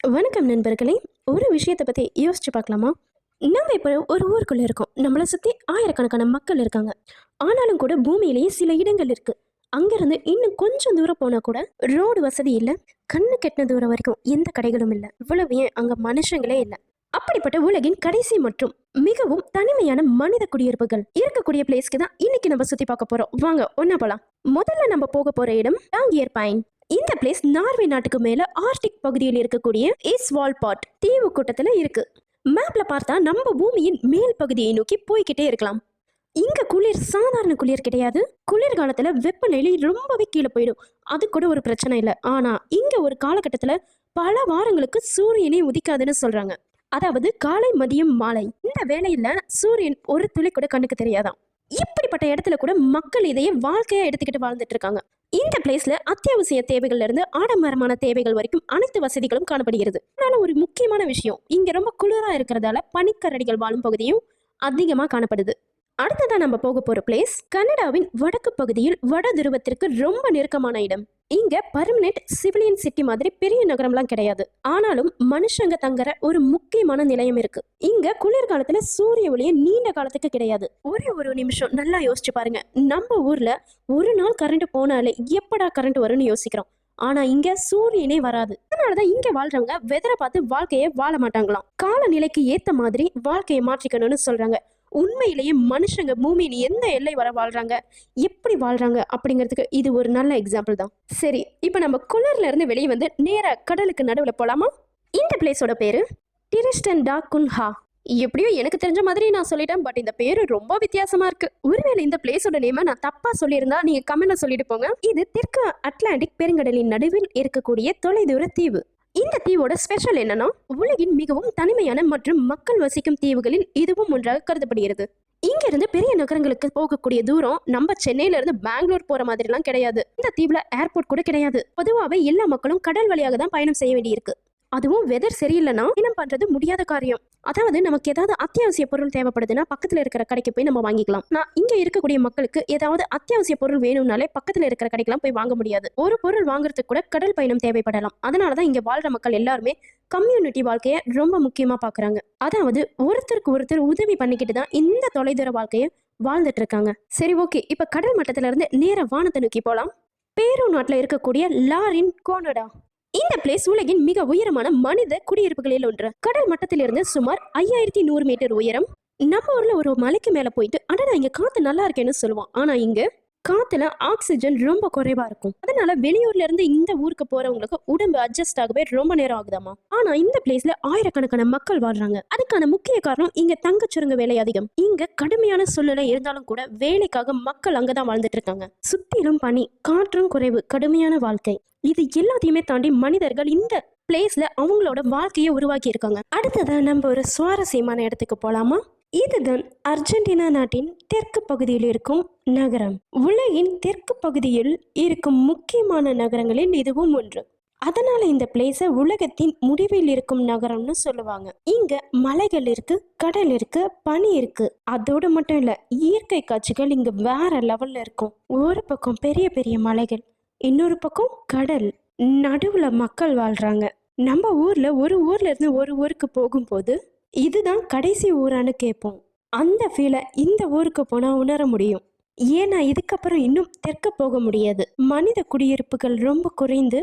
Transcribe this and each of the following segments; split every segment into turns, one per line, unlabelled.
வணக்கம் நண்பர்களே. ஒரு விஷயத்தை பற்றி யோசிச்சு பார்க்கலாமா? நம்ம இப்போ ஒரு ஊருக்குள்ளே இருக்கோம். நம்மளை சுற்றி ஆயிரக்கணக்கான மக்கள் இருக்காங்க. ஆனாலும் கூட பூமியிலேயே சில இடங்கள் இருக்கு. அங்கிருந்து இன்னும் கொஞ்சம் தூரம் போனால் கூட ரோடு வசதி இல்லை. கண்ணு கெட்டின தூரம் வரைக்கும் எந்த கடைகளும் இல்லை. இவ்வளவு ஏன் அங்கே மனுஷங்களே இல்லை. அப்படிப்பட்ட உலகின் கடைசி மற்றும் மிகவும் தனிமையான மனித குடியிருப்புகள் இருக்கக்கூடிய பிளேஸ்க்கு தான் இன்னைக்கு நம்ம சுற்றி பார்க்க போகிறோம். வாங்க ஒன்றா போகலாம். முதல்ல நம்ம போக போகிற இடம் டாங்கியர் பைன். இந்த பிளேஸ் நார்வே நாட்டுக்கு மேல ஆர்டிக் பகுதியில் இருக்கக்கூடிய இஸ்வால்பாட் தீவு கூட்டத்துல இருக்கு. மேப்ல பார்த்தா நம்ம பூமியின் மேல் பகுதியை நோக்கி போய்கிட்டே இருக்கலாம். இங்க குளிர் சாதாரண குளிர் கிடையாது. குளிர்காலத்துல வெப்பநிலை ரொம்பவே கீழே போயிடும். அது கூட ஒரு பிரச்சனை இல்லை. ஆனா இங்க ஒரு காலகட்டத்துல பல வாரங்களுக்கு சூரியனே உதிக்காதுன்னு சொல்றாங்க. அதாவது காலை மதியம் மாலை இந்த வேளையில சூரியன் ஒரு துளி கூட கண்ணுக்கு தெரியாதான். இப்படிப்பட்ட இடத்துல கூட மக்கள் இதையே வாழ்க்கையா எடுத்துக்கிட்டு வாழ்ந்துட்டு இருக்காங்க. இந்த பிளேஸ்ல அத்தியாவசிய தேவைகள்ல இருந்து ஆடம்பரமான தேவைகள் வரைக்கும் அனைத்து வசதிகளும் காணப்படுகிறது. அதனால ஒரு முக்கியமான விஷயம், இங்க ரொம்ப குளிரா இருக்கிறதால பனிக்கரடிகள் வாழும் பகுதியும் அதிகமா காணப்படுது. அடுத்ததா நம்ம போக போற பிளேஸ் கனடாவின் வடக்கு பகுதியில் வட துருவத்திற்கு ரொம்ப நெருக்கமான இடம். இங்க பர்மனெண்ட் சிவிலியன் சிட்டி மாதிரி பெரிய நகரம்லாம் கிடையாது. ஆனாலும் மனுஷங்க தங்குற ஒரு முக்கியமான நிலையம் இருக்கு. இங்க குளிர்காலத்துல சூரிய ஒளியே நீண்ட காலத்துக்கு கிடையாது. ஒரே ஒரு நிமிஷம் நல்லா யோசிச்சு பாருங்க. நம்ம ஊர்ல ஒரு நாள் கரண்ட் போனாலே எப்படா கரண்ட் வரும்னு யோசிக்கிறோம். ஆனா இங்க சூரியனே வராது. அதனாலதான் இங்க வாழ்றவங்க வெதரை பார்த்து வாழ்க்கையை வாழ மாட்டாங்களாம். காலநிலைக்கு ஏத்த மாதிரி வாழ்க்கையை மாற்றிக்கணும்னு சொல்றாங்க. உண்மையிலேயே மனுஷங்க பூமியின் எந்த எல்லை வர வாழ்றாங்க, எப்படி வாழ்றாங்க அப்படிங்கிறதுக்கு இது ஒரு நல்ல எக்ஸாம்பிள் தான். சரி, இப்போ நம்ம குளிர்ல இருந்து வெளியே வந்து நேரா கடலுக்கு நடுவில் போலாமா? இந்த பிளேஸோட பேரு டிரிஸ்டன் டா குன்ஹா. எப்படியோ எனக்கு தெரிஞ்ச மாதிரி நான் சொல்லிட்டேன். பட் இந்த பேரு ரொம்ப வித்தியாசமா இருக்கு. ஒருவேளை இந்த பிளேஸோட நேம நான் தப்பா சொல்லியிருந்தா நீங்க கமெண்ட்ல சொல்லிட்டு போங்க. இது தெற்கு அட்லாண்டிக் பெருங்கடலின் நடுவில் இருக்கக்கூடிய தொலைதூர தீவு. இந்த தீவோட ஸ்பெஷல் என்னன்னா, உலகின் மிகவும் தனிமையான மற்றும் மக்கள் வசிக்கும் தீவுகளில் இதுவும் ஒன்றாக கருதப்படுகிறது. இங்க இருந்து பெரிய நகரங்களுக்கு போகக்கூடிய தூரம் நம்ம சென்னையில இருந்து பெங்களூர் போற மாதிரி எல்லாம் கிடையாது. இந்த தீவுல ஏர்போர்ட் கூட கிடையாது. பொதுவாகவே எல்லா மக்களும் கடல் வழியாக தான் பயணம் செய்ய வேண்டியிருக்கு. அதுவும் வெதர் சரியில்லைன்னா பயணம் பண்றது முடியாத காரியம். அதாவது நமக்கு ஏதாவது அத்தியாவசிய பொருள் தேவைப்படுதுன்னா பக்கத்துல இருக்கிற கடைக்கு போய் நம்ம வாங்கிக்கலாம். நான் இங்க இருக்கக்கூடிய மக்களுக்கு ஏதாவது அத்தியாவசிய பொருள் வேணும்னாலே பக்கத்துல இருக்கிற கடைக்கெல்லாம் போய் வாங்க முடியாது. ஒரு பொருள் வாங்குறதுக்கு கூட கடல் பயணம் தேவைப்படலாம். அதனாலதான் இங்க வாழ்ற மக்கள் எல்லாருமே கம்யூனிட்டி வாழ்க்கையை ரொம்ப முக்கியமா பாக்குறாங்க. அதாவது ஒருத்தருக்கு ஒருத்தர் உதவி பண்ணிக்கிட்டு தான் இந்த தொலைதூர வாழ்க்கையை வாழ்ந்துட்டு இருக்காங்க. சரி, ஓகே, இப்ப கடல் மட்டத்துல இருந்து நேர வானத்தை நோக்கி போலாம். பேரு நாட்டுல இருக்கக்கூடிய லாரின் கோனடா. இந்த பிளேஸ் உலகின் மிக உயரமான மனித குடியிருப்புகளில் ஒன்று. கடல் மட்டத்திலிருந்து சுமார் 5100 மீட்டர் உயரம். நம்ம ஊர்ல ஒரு மலைக்கு மேல போயிட்டு அடடா இங்க காத்து நல்லா இருக்கேன்னு சொல்லுவோம். ஆனா இங்க காத்துல ஆக்சிஜன் ரொம்ப குறைவா இருக்கும். அதனால வெளியூர்ல இருந்து இந்த ஊருக்கு போறவங்களுக்கு உடம்பு அட்ஜஸ்ட் ஆகவே ரொம்ப நேரம் ஆகுதாமா. ஆனா இந்த பிளேஸ்ல ஆயிரக்கணக்கான மக்கள் வாழ்றாங்க. அதுக்கான முக்கிய காரணம் இங்க தங்கச்சுரங்க வேலை அதிகம். இங்க கடுமையான சூழ்நிலை இருந்தாலும் கூட வேலைக்காக மக்கள் அங்கதான் வாழ்ந்துட்டு இருக்காங்க. சுத்திலும் பனி, காற்றும் குறைவு, கடுமையான வாழ்க்கை. இது எல்லாத்தையுமே தாண்டி மனிதர்கள் இந்த பிளேஸ்ல அவங்களோட வாழ்க்கையை உருவாக்கி இருக்காங்க. அடுத்ததான் நம்ம ஒரு சுவாரஸ்யமான இடத்துக்கு போலாமா? இதுதான் அர்ஜென்டினா நாட்டின் தெற்கு பகுதியில் இருக்கும் நகரம். உலகின் தெற்கு பகுதியில் இருக்கும் முக்கியமான நகரங்களில் இதுவும் ஒன்று. அதனால இந்த பிளேஸ உலகத்தின் முடிவில் இருக்கும் நகரம்னு சொல்லுவாங்க. இங்க மலைகள் இருக்கு, கடல் இருக்கு, பனி இருக்கு. அதோடு மட்டும் இல்ல, இயற்கை காட்சிகள் இங்க வேற லெவல்ல இருக்கும். ஒரு பக்கம் பெரிய பெரிய மலைகள், இன்னொரு பக்கம் கடல், நடுவுல மக்கள் வாழ்றாங்க. நம்ம ஒரு ஊர்ல இருந்து ஒரு ஊருக்கு போகும்போது இதுதான் கடைசி ஊரான்னு கேட்போம். அந்த ஃபீலை இந்த ஊருக்கு போனா உணர முடியும். ஏன்னா இதுக்கப்புறம் இன்னும் தெற்க போக முடியாது. மனித குடியிருப்புகள் ரொம்ப குறைந்து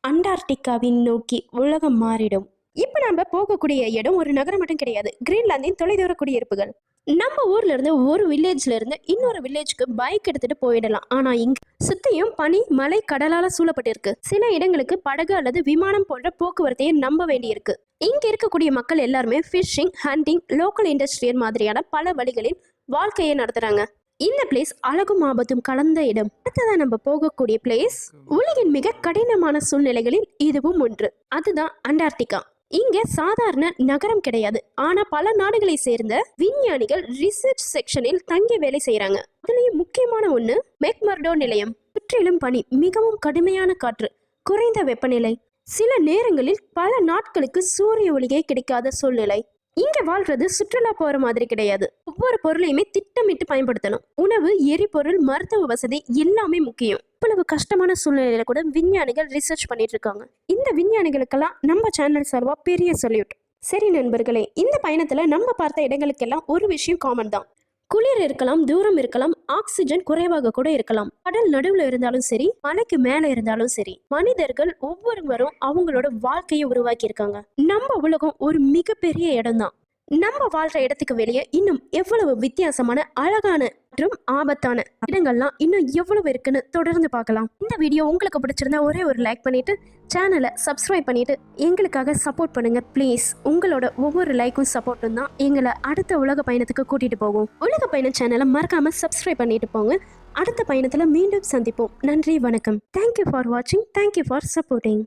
அண்டார்டிகாவின் நோக்கி உலகம் மாறிடும். இப்ப நம்ம போகக்கூடிய இடம் ஒரு நகரம் மட்டும் கிடையாது, கிரீன்லாந்தின் தொலைதூர குடியிருப்புகள். நம்ம ஊர்ல இருந்து ஒரு வில்லேஜ்ல இருந்து இன்னொரு வில்லேஜ்க்கு பைக் எடுத்துட்டு போயிடலாம். ஆனா இங்க சுத்தியும் பனி, மலை, கடலால சூழப்பட்டு இருக்கு. சில இடங்களுக்கு படகு அல்லது விமானம் போன்ற போக்குவரத்தையே நம்ப வேண்டி இருக்கு. இங்க இருக்கக்கூடிய மக்கள் எல்லாருமே ஃபிஷிங், ஹண்டிங், லோக்கல் இண்டஸ்ட்ரியல் மாதிரியான பல வழிகளில் வாழ்க்கையை நடத்துறாங்க. இந்த பிளேஸ் அழகும் ஆபத்தும் கலந்த இடம். அடுத்ததான் நம்ம போகக்கூடிய பிளேஸ் உலகின் மிக கடினமான சூழ்நிலைகளில் இதுவும் ஒன்று. அதுதான் அண்டார்டிகா. இங்க சாதாரண நகரம் கிடையாது. ஆனா பல நாடுகளை சேர்ந்த விஞ்ஞானிகள் ரிசர்ச் செக்ஷனில் தங்கி வேலை செய்யறாங்க. அதுலயும் முக்கியமான ஒண்ணு மெக்மர்டோ நிலையம். சுற்றிலும் பனி, மிகவும் கடுமையான காற்று, குறைந்த வெப்பநிலை, சில நேரங்களில் பல நாட்களுக்கு சூரிய ஒளியே கிடைக்காத சூழ்நிலை. இங்க வாழ்றது சுற்றுலா போற மாதிரி கிடையாது. ஒவ்வொரு பொருளையுமே திட்டமிட்டு பயன்படுத்தணும். உணவு, எரிபொருள், மருத்துவ வசதி எல்லாமே முக்கியம். இவ்வளவு கஷ்டமான சூழ்நிலையில கூட விஞ்ஞானிகள் ரிசர்ச் பண்ணிட்டு இருக்காங்க. இந்த விஞ்ஞானிகளுக்கெல்லாம் நம்ம சேனல் சார்பா பெரிய சல்யூட். சரி நண்பர்களே, இந்த பயணத்துல நம்ம பார்த்த இடங்களுக்கெல்லாம் ஒரு விஷயம் காமன் தான். குளிர் இருக்கலாம், தூரம் இருக்கலாம், ஆக்சிஜன் குறைவாக கூட இருக்கலாம். கடல் நடுவுல இருந்தாலும் சரி, மலைக்கு மேல இருந்தாலும் சரி, மனிதர்கள் ஒவ்வொருவரும் அவங்களோட வாழ்க்கையை உருவாக்கி இருக்காங்க. நம்ம உலகம் ஒரு மிகப்பெரிய இடம் தான். நம்ம வாழ்ற இடத்துக்கு வெளியே இன்னும் எவ்வளவு வித்தியாசமான, அழகான மற்றும் ஆபத்தான இடங்கள்லாம் இன்னும் எவ்வளவு இருக்குன்னு தொடர்ந்து பார்க்கலாம். இந்த வீடியோ உங்களுக்கு பிடிச்சிருந்தா ஒரே ஒரு லைக் பண்ணிட்டு சேனலை சப்ஸ்கிரைப் பண்ணிட்டு எங்களுக்காக சப்போர்ட் பண்ணுங்க ப்ளீஸ். உங்களோட ஒவ்வொரு லைக்கும் சப்போர்ட்டும் தான் எங்களை அடுத்த உலக பயணத்துக்கு கூட்டிட்டு போகும். உலக பயண சேனலை மறக்காம சப்ஸ்கிரைப் பண்ணிட்டு போங்க. அடுத்த பயணத்துல மீண்டும் சந்திப்போம். நன்றி, வணக்கம். தேங்க்யூ ஃபார் வாட்சிங். Thank you for supporting.